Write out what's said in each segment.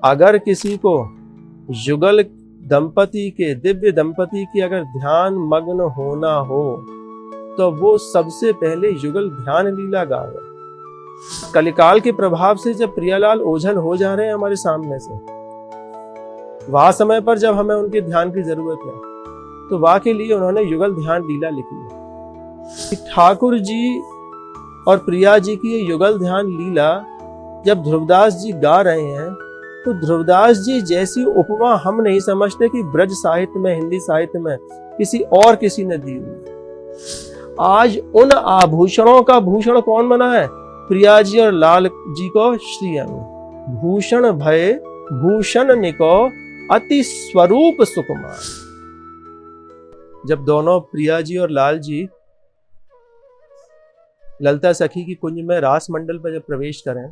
अगर किसी को युगल दंपति के, दिव्य दंपति की अगर ध्यान मग्न होना हो तो वो सबसे पहले युगल ध्यान लीला गावे। कलिकाल के प्रभाव से जब प्रियालाल ओझल हो जा रहे हैं हमारे सामने से, वह समय पर जब हमें उनके ध्यान की जरूरत है, तो वह के लिए उन्होंने युगल ध्यान लीला लिखी है। ठाकुर जी और प्रिया जी की ये युगल ध्यान लीला जब ध्रुवदास जी गा रहे हैं, तो ध्रुवदास जी जैसी उपमा हम नहीं समझते कि ब्रज साहित्य में, हिंदी साहित्य में किसी ने दी हुई। आज उन आभूषणों का भूषण कौन बना है? प्रिया जी और लाल जी को श्री अंग भूषण भय भूषण निको अति स्वरूप सुकुमार। जब दोनों प्रिया जी और लाल जी ललिता सखी की कुंज में रास मंडल पर जब प्रवेश करें,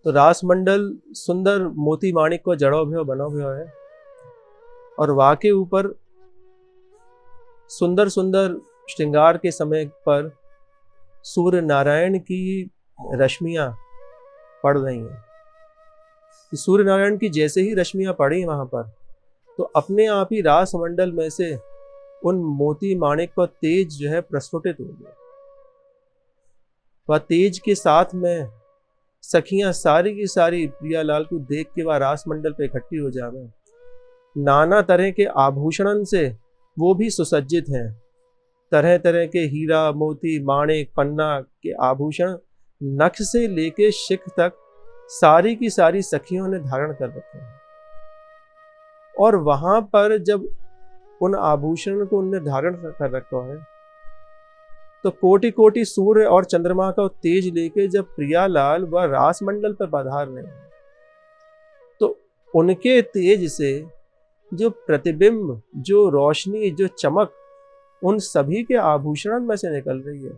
तो रास मंडल सुंदर मोती माणिक को जड़ो भयो बनो भयो है, और वहां के ऊपर सुंदर सुंदर श्रृंगार के समय पर सूर्य नारायण की रश्मियां पड़ रही हैं। सूर्य नारायण की जैसे ही रश्मियां पड़ी वहां पर, तो अपने आप ही रास मंडल में से उन मोती माणिक का तेज जो है प्रस्फुटित हो गया। वह तेज के साथ में सखियां सारी की सारी प्रियालाल को देख के वह रास मंडल पे इकट्ठी हो जावे। नाना तरह के आभूषणन से वो भी सुसज्जित हैं। तरह तरह के हीरा मोती माणिक पन्ना के आभूषण नख से लेके शिख तक सारी की सारी सखियों ने धारण कर रखे हैं। और वहां पर जब उन आभूषण को उनने धारण कर रखा है, तो कोटि कोटि सूर्य और चंद्रमा का तेज लेके जब प्रियालाल व रास मंडल पर पधार रहे हैं, तो उनके तेज से जो प्रतिबिंब, जो रोशनी, जो चमक उन सभी के आभूषण में से निकल रही है,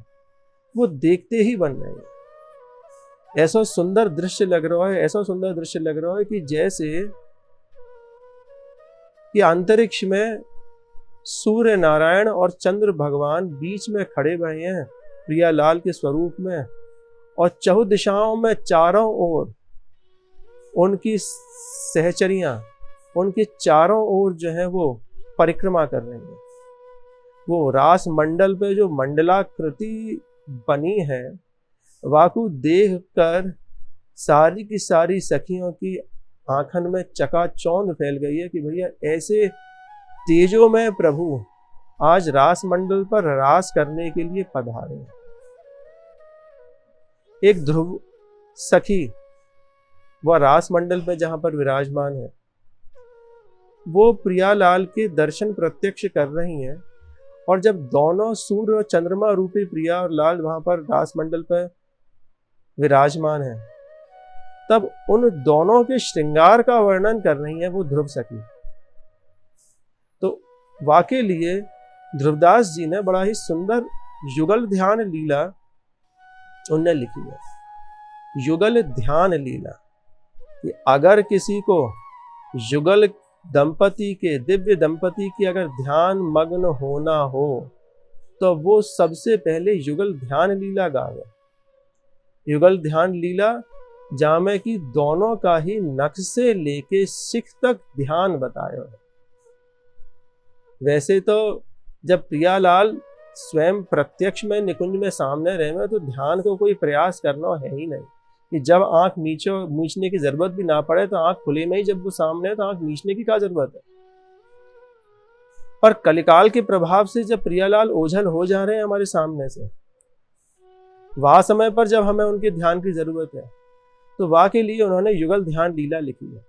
वो देखते ही बन रही है। ऐसा सुंदर दृश्य लग रहा है, ऐसा सुंदर दृश्य लग रहा है कि जैसे कि अंतरिक्ष में सूर्य नारायण और चंद्र भगवान बीच में खड़े हुए हैं प्रियालाल के स्वरूप में, और चहुँ दिशाओं में चारों ओर उनकी सहचरियां, उनके चारों ओर जो है वो परिक्रमा कर रही हैं। वो रास मंडल पे जो मंडलाकृति बनी है, वाकू देख कर सारी की सारी सखियों की आंखन में चकाचौंध फैल गई है कि भैया ऐसे तेजों में प्रभु आज रास मंडल पर रास करने के लिए पधारे। एक ध्रुव सखी वह रास मंडल में जहां पर विराजमान है, वो प्रियालाल के दर्शन प्रत्यक्ष कर रही हैं। और जब दोनों सूर्य और चंद्रमा रूपी प्रिया और लाल वहां पर रास मंडल पर विराजमान है, तब उन दोनों के श्रृंगार का वर्णन कर रही है वो ध्रुव सखी। तो वाके लिए ध्रुवदास जी ने बड़ा ही सुंदर युगल ध्यान लीला उनने लिखी है। युगल ध्यान लीला कि अगर किसी को युगल दंपति के, दिव्य दंपति की अगर ध्यान मग्न होना हो, तो वो सबसे पहले युगल ध्यान लीला गावे। युगल ध्यान लीला जामे की दोनों का ही नख से लेके शिख तक ध्यान बताया है। वैसे तो जब प्रियालाल स्वयं प्रत्यक्ष में निकुंज में सामने रहे, तो ध्यान को कोई प्रयास करना है ही नहीं कि जब आंख मीचने की जरूरत भी ना पड़े, तो आंख खुले में ही जब वो सामने है तो आंख मीचने की क्या जरूरत है। पर कलिकाल के प्रभाव से जब प्रियालाल ओझल हो जा रहे हैं हमारे सामने से, वह समय पर जब हमें उनके ध्यान की जरूरत है, तो वह के लिए उन्होंने युगल ध्यान लीला लिखी है।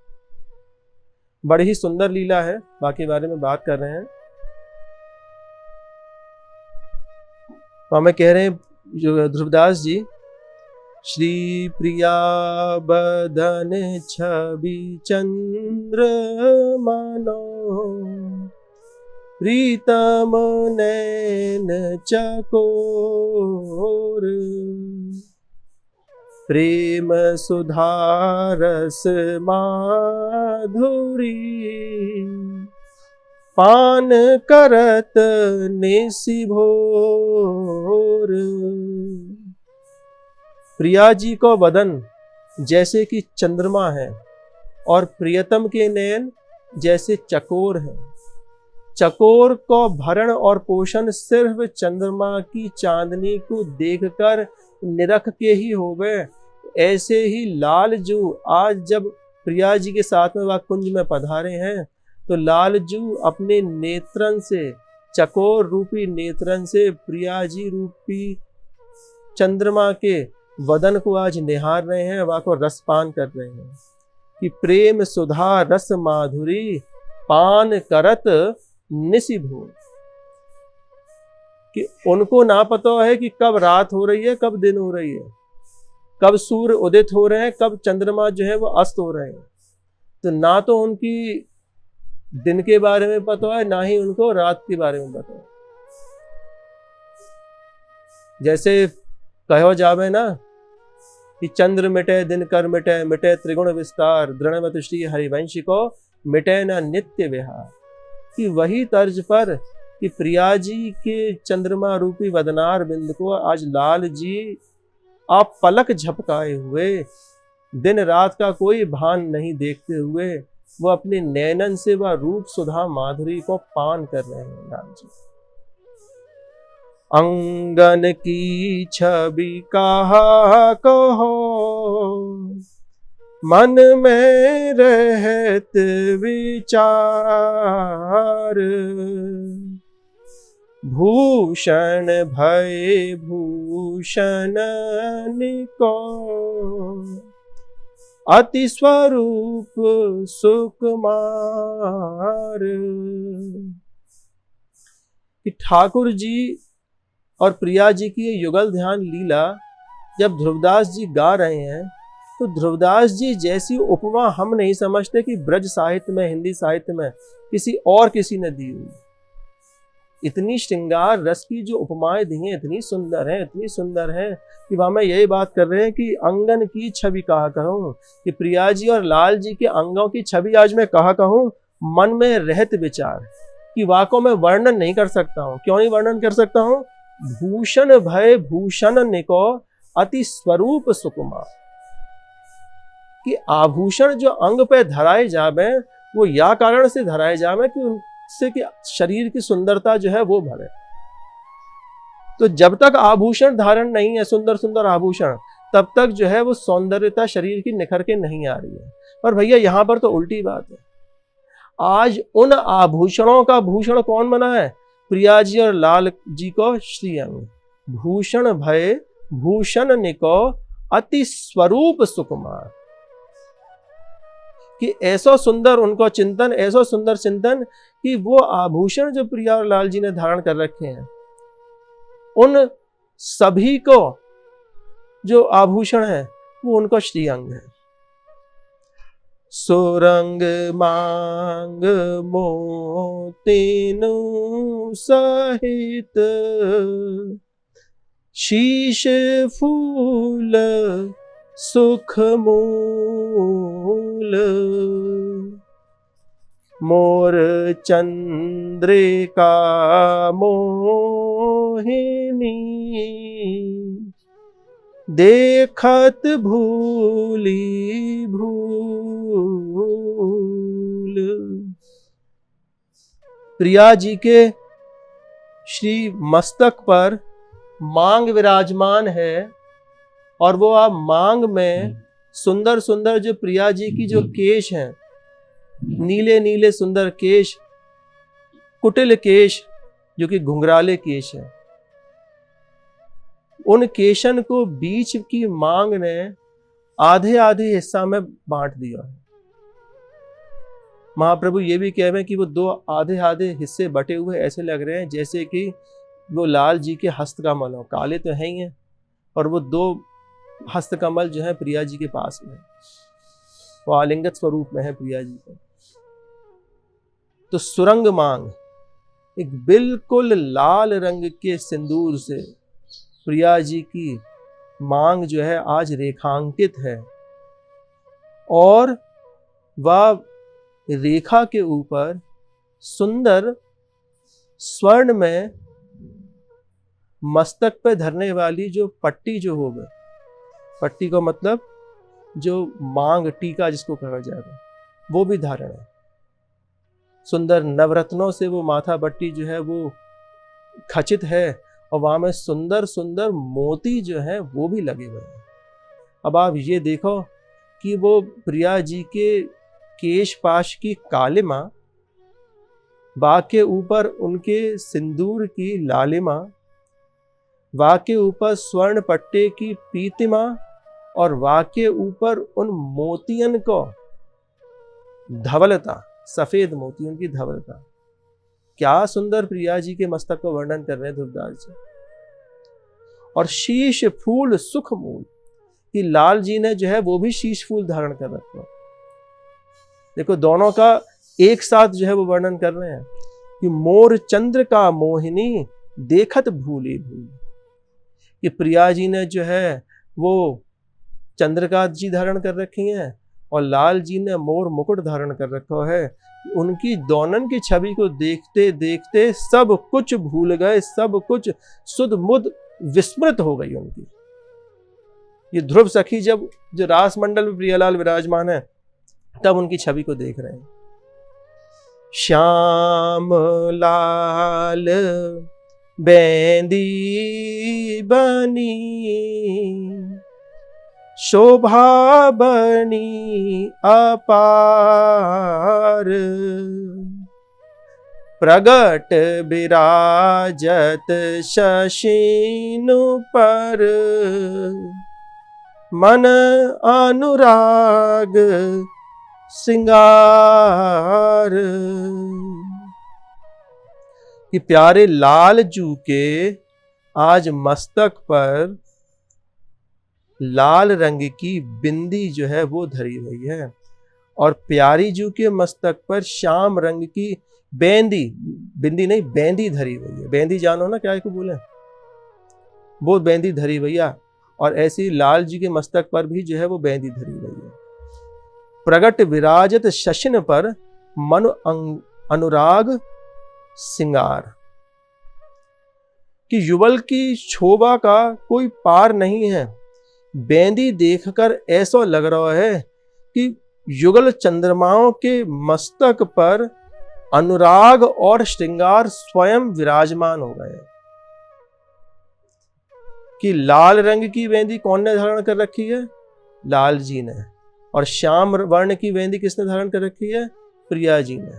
बड़ी ही सुंदर लीला है, बाकी बारे में बात कर रहे हैं। तो हमें कह रहे हैं ध्रुवदास जी, श्री प्रिया बदन छवि चंद्र मानो, प्रीतम नैन चकोर, प्रेम सुधारस माधुरी, पान करत नेसी भोर। प्रिया जी को वदन जैसे कि चंद्रमा है, और प्रियतम के नयन जैसे चकोर हैं। चकोर को भरण और पोषण सिर्फ चंद्रमा की चांदनी को देखकर निरख के ही होवे। ऐसे ही लालजू आज जब प्रिया जी के साथ में वह कुंज में पधारे हैं, तो लालजू अपने नेत्रन से, चकोर रूपी नेत्रन से प्रिया जी रूपी चंद्रमा के वदन को आज निहार रहे हैं, वह को रसपान कर रहे हैं कि प्रेम सुधा रस माधुरी पान करत निशि भोर। कि उनको ना पता है कि कब रात हो रही है, कब दिन हो रही है, कब सूर्य उदित हो रहे हैं, कब चंद्रमा जो है वो अस्त हो रहे हैं। तो ना तो उनकी दिन के बारे में पता है, ना ही उनको रात के बारे में पता है। जैसे कहो जावे ना कि चंद्र मिटे दिन कर मिटे, मिटे त्रिगुण विस्तार, दृढ़वत श्री हरिवंश को मिटे न नित्य विहार। कि वही तर्ज पर कि प्रिया जी के चंद्रमा रूपी वदनार बिंद को आज लाल जी आप पलक झपकाए हुए, दिन रात का कोई भान नहीं देखते हुए, वो अपने नैनन से वह रूप सुधा माधुरी को पान कर रहे हैं लाल जी। अंगन की छवि कहा कहो, मन में रहत विचार, भूषण भय भूषण निको, अति स्वरूप सुकुमार। कि ठाकुर जी और प्रिया जी की युगल ध्यान लीला जब ध्रुवदास जी गा रहे हैं, तो ध्रुवदास जी जैसी उपमा हम नहीं समझते कि ब्रज साहित्य में, हिंदी साहित्य में किसी ने दी हुई। इतनी श्रृंगार रस की जो उपमाएं दी हैं, इतनी सुंदर हैं कि वहां में यही बात कर रहे हैं कि अंगन की छवि कहा कहूं, कि प्रिया जी और लाल जी के अंगों की छवि आज मैं कहा कहूं, मन में रहत विचार। कि वाकों में वर्णन नहीं कर सकता हूं। क्यों नहीं वर्णन कर सकता हूं? भूषण भय भूषण निको अति स्वरूप सुकुमार। कि आभूषण जो अंग पे धराए जावे, वो या कारण से धराए जावे कि उनसे कि शरीर की सुंदरता जो है वो भरे। तो जब तक आभूषण धारण नहीं है, सुंदर सुंदर आभूषण, तब तक जो है वो सौंदर्यता शरीर की निखर के नहीं आ रही है। पर भैया यहां पर तो उल्टी बात है। आज उन आभूषणों का भूषण कौन बना है? प्रिया जी और लाल जी को श्रीअंग। भूषण भय भूषण निको अति स्वरूप सुकुमार। कि ऐसा सुंदर उनको चिंतन, ऐसा सुंदर चिंतन कि वो आभूषण जो प्रिया और लाल जी ने धारण कर रखे हैं, उन सभी को जो आभूषण है वो उनको श्रीअंग है। सुरंग मांग मोतीनु सहित, शीश फूल सुख मूल, मोर चंद्रिका मोहिनी, देखत भूली भूल। प्रिया जी के श्री मस्तक पर मांग विराजमान है, और वो आप मांग में सुंदर सुंदर जो प्रिया जी की जो केश हैं, नीले नीले सुंदर केश, कुटिल केश जो कि घुंघराले केश हैं, उन केशन को बीच की मांग ने आधे आधे हिस्सा में बांट दिया है। महाप्रभु ये भी कह रहे हैं कि वो दो आधे आधे हिस्से बटे हुए ऐसे लग रहे हैं जैसे कि वो लाल जी के हस्तकमल हो। काले तो है ही हैं, और वो दो हस्तकमल जो है प्रिया जी के पास में, वो आलिंगत स्वरूप में है प्रिया जी को। तो सुरंग मांग, एक बिल्कुल लाल रंग के सिंदूर से प्रिया जी की मांग जो है आज रेखांकित है, और वह रेखा के ऊपर सुंदर स्वर्ण में मस्तक पे धरने वाली जो पट्टी जो होगी, पट्टी को मतलब जो मांग टीका जिसको कहा जाएगा, वो भी धारण है। सुंदर नवरत्नों से वो माथा पट्टी जो है वो खचित है, और वहां में सुंदर सुंदर मोती जो है वो भी लगे हुए हैं। अब आप ये देखो कि वो प्रिया जी के केश पाश की कालिमा, बाग के ऊपर उनके सिंदूर की लालिमा, वाग के ऊपर स्वर्ण पट्टे की पीतिमा, और वाग के ऊपर उन मोतियन को धवलता, सफेद मोती उनकी धवलता। क्या सुंदर प्रिया जी के मस्तक को वर्णन कर रहे हैं ध्रुवदास जी। और शीश फूल सुख मूल, कि लाल जी ने जो है वो भी शीश फूल धारण कर रखा। देखो दोनों का एक साथ जो है वो वर्णन कर रहे हैं कि मोर चंद्र का मोहिनी देखत भूली भूल, कि प्रिया जी ने जो है वो चंद्रका जी धारण कर रखी हैं और लाल जी ने मोर मुकुट धारण कर रखा है। उनकी दोनों की छवि को देखते देखते सब कुछ भूल गए, सब कुछ सुध मुद विस्मृत हो गई उनकी। ये ध्रुव सखी जब जो रास मंडल में प्रियालाल विराजमान है तब उनकी छवि को देख रहे हैं। श्याम लाल बेंदी बनी शोभा बनी अपार, प्रगट विराजत शशीनु पर, मन अनुराग सिंगार। कि प्यारे लाल जू के आज मस्तक पर लाल रंग की बिंदी जो है वो धरी हुई है, और प्यारी जू के मस्तक पर श्याम रंग की बेंदी, बिंदी नहीं बेंदी धरी हुई है। बेंदी जानो ना क्या को बोले, वो बेंदी धरी भैया। और ऐसी लाल जी के मस्तक पर भी जो है वो बेंदी धरी हुई है। प्रगट विराजत शशिन पर मन अनुराग सिंगार, कि युगल की शोभा का कोई पार नहीं है। बेंदी देखकर ऐसा लग रहा है कि युगल चंद्रमाओं के मस्तक पर अनुराग और श्रृंगार स्वयं विराजमान हो गए। कि लाल रंग की बेंदी कौन ने धारण कर रखी है? लाल जी ने। और श्याम वर्ण की बेंदी किसने धारण कर रखी है? प्रिया जी ने।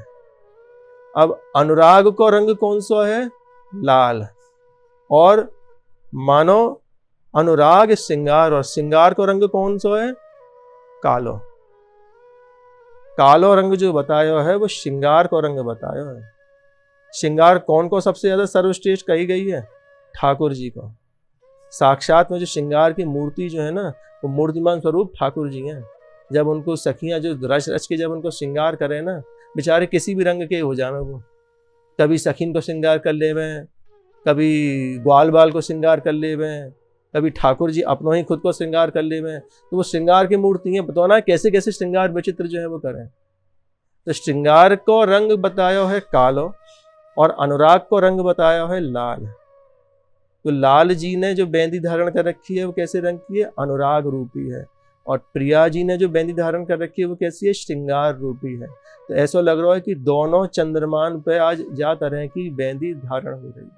अब अनुराग को रंग कौन सा है? लाल। और मानो अनुराग श्रृंगार, और श्रृंगार को रंग कौन सा है? कालो। कालो रंग जो बताया है वो श्रृंगार को रंग बताया है। श्रृंगार कौन को सबसे ज्यादा सर्वश्रेष्ठ कही गई है? ठाकुर जी को। साक्षात में जो श्रृंगार की मूर्ति जो है ना, वो मूर्तिमान स्वरूप ठाकुर जी हैं। जब उनको सखियां जो रच रच के जब उनको श्रृंगार करे ना, बेचारे किसी भी रंग के हो जाए, वो कभी सखीन को श्रृंगार कर ले, कभी ग्वाल बाल को श्रृंगार कर ले, कभी ठाकुर जी अपनों ही खुद को श्रृंगार कर ले। तो वो श्रृंगार की मूर्ति है, बताओ ना कैसे कैसे श्रृंगार विचित्र जो है वो करें। तो श्रृंगार को रंग बताया है कालो, और अनुराग को रंग बताया है लाल। तो लाल जी ने जो बेंदी धारण कर रखी है वो कैसे रंग की है? अनुराग रूपी है। और प्रिया जी ने जो बेंदी धारण कर रखी है वो कैसी है? श्रृंगार रूपी है। तो ऐसा लग रहा है कि दोनों चंद्रमान पे आज जा तरह की बेंदी धारण हो रही है।